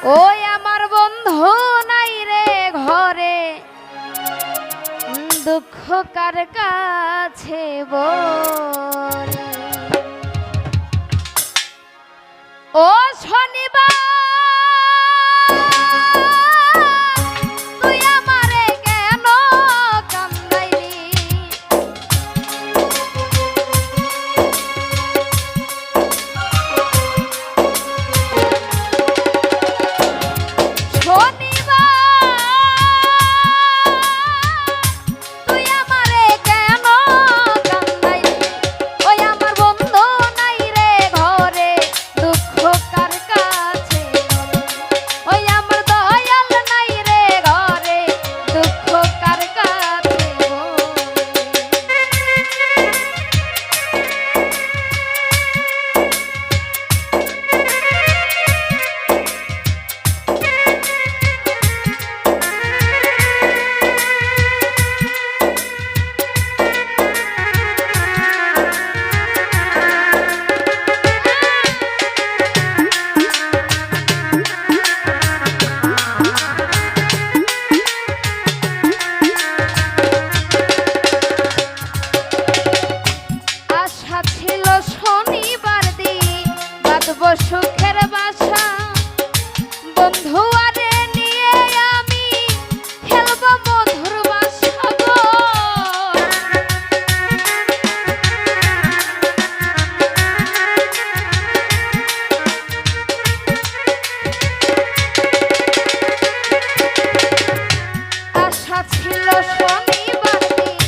ওই আমার বন্ধু নাই রে ঘরে, দুঃখ কার কাছে বলি। ও শনিবার তুই আমারে কেন কান্দাইলি, সুখের বাসা বন্ধু আরে নিয়ে আমি খেলব মধুর বাসা গো। আশা ছিল শনিবার দিন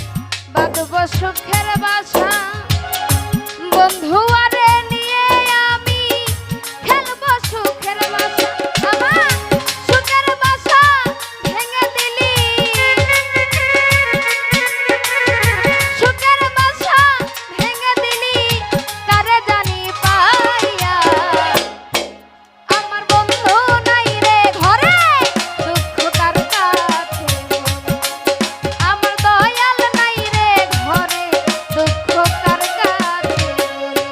বাঁধব সুখের বাসা বন্ধু আরে নিয়ে আমি খেলবো সুখের বাসা। আমার সুখের বাসা ভেঙে দিলি, সুখের বাসা ভেঙে দিলি কারে জানি পাইয়া। আমার বন্ধু নাই রে ঘরে, দুঃখ কার কাছে বলি। আমার দয়াল নাই রে ঘরে, দুঃখ কার কাছে বলি।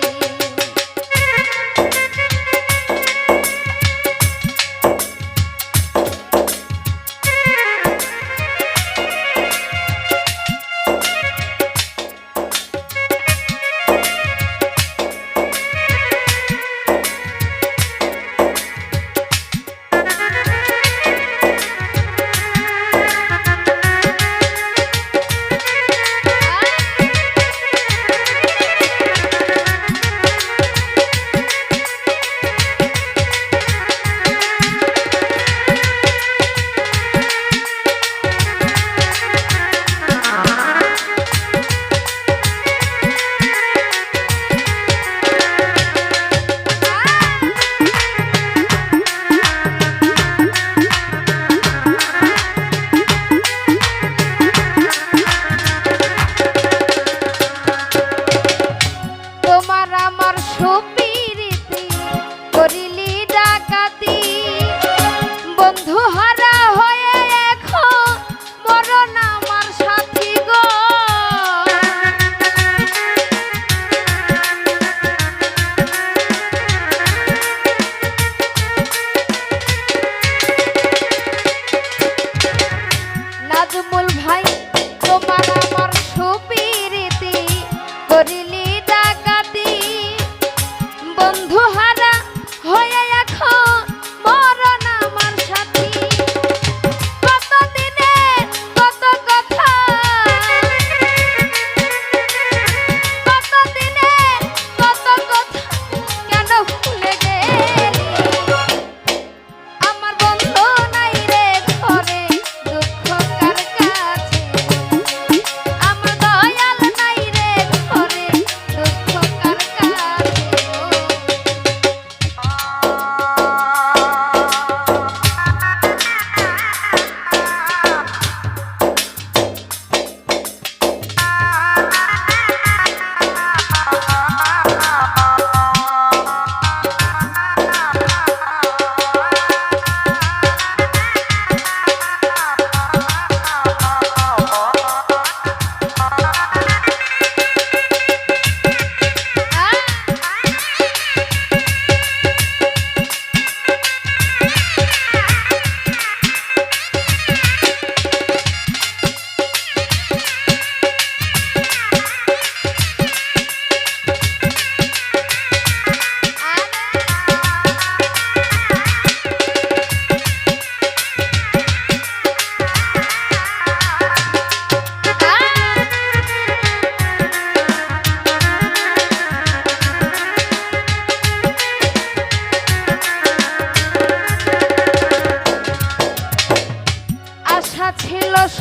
তোমার আমার সুপিরিতি করিলি ডাকাতি, বন্ধু হারা হয়ে এখন মরণ আমার সাথী গো। নাজমুল ভাই তোমার আমার সুপিরিতি করিলি ডাকাতি, বন্ধু হারা হয়ে এখন মরণ আমার সাথী। কতদিনে কত কথা, কতদিনে কত কথা কেন ভুলে গেলি। আমার বন্ধু নাই রে ঘরে, দুঃখ কার কাছে বলি। আমার দয়াল নাই রে ঘরে, দুঃখ কার কাছে বলি।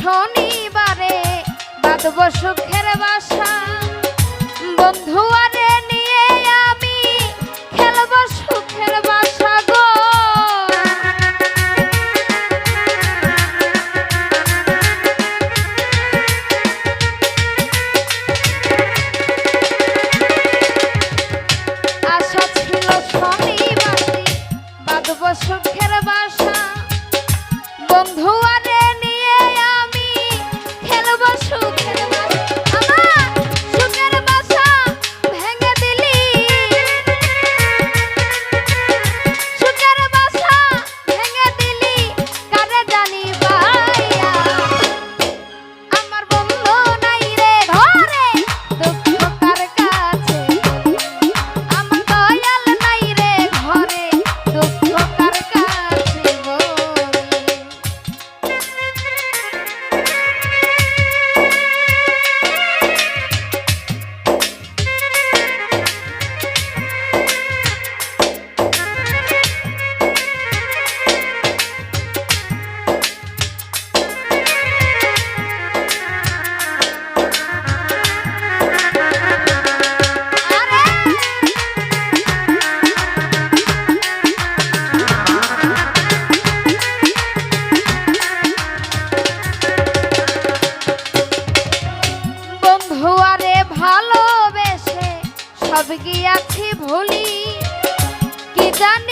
শনিবারে বাঁধব সুখের বাসা বন্ধু আরে নিয়ে আমি খেলব সুখের বাসা গো আশা ছিল শনিবারে বাঁধব সুখের বাসা বন্ধু আরে নিয়ে আমি খেলব সুখের বাসা আমার সুখের বাসা ভেঙে দিলি সুখের বাসা ভেঙে দিলি কারে জানি পাইয়া আমার বন্ধু নাই রে ঘরে দুঃখ কার কাছে আমার দয়াল নাই রে ঘরে দুঃখ কার কাছে বন্ধুয়ারে ভালোবেসে সব গিয়াছি ভুলি কি জানি